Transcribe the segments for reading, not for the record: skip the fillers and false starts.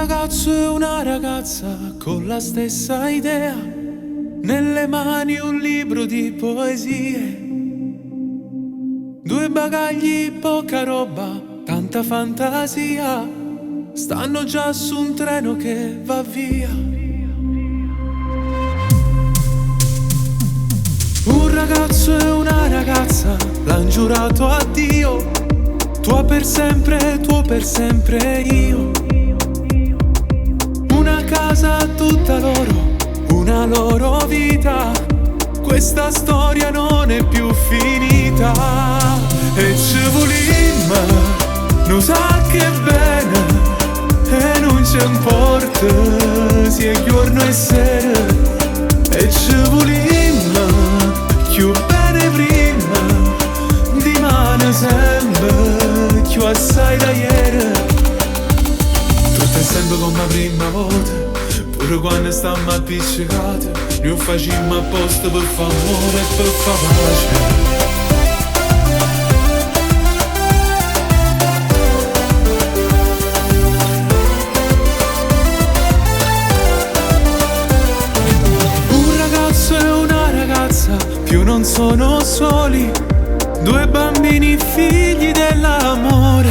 ragazzo e una ragazza con la stessa idea, nelle mani un libro di poesie, due bagagli, poca roba, tanta fantasia, stanno già su un treno che va via. Un ragazzo e una ragazza l'han giurato a Dio, tuo per sempre io. Una casa tutta loro, una loro vita, questa storia non è più finita. E ci volimmo, non sa che bene, e non ci importa se è giorno e sera. E ci volimmo, più bene prima, di mano sempre, più assai da ieri. Tutto è sempre come la prima volta, pure quando stiamo appiccicati, noi facciamo apposta per far amore e per far pace. Più non sono soli, due bambini figli dell'amore.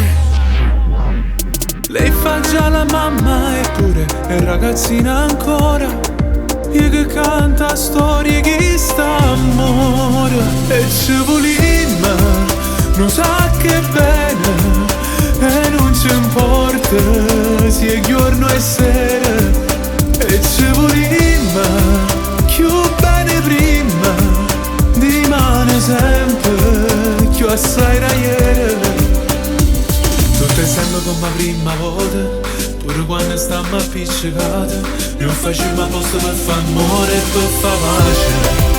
Lei fa già la mamma eppure è ragazzina ancora, e che canta storie che sta amore. E ci volimmo, non sa che bene, e non ci importa se è giorno e sera. E ci volimmo, più bene prima, di mano sempre, più assai da ieri. Tutto è sempre come la prima volta, pure quando stiamo appiccicati, non facciamo apposta per far amore e per far pace.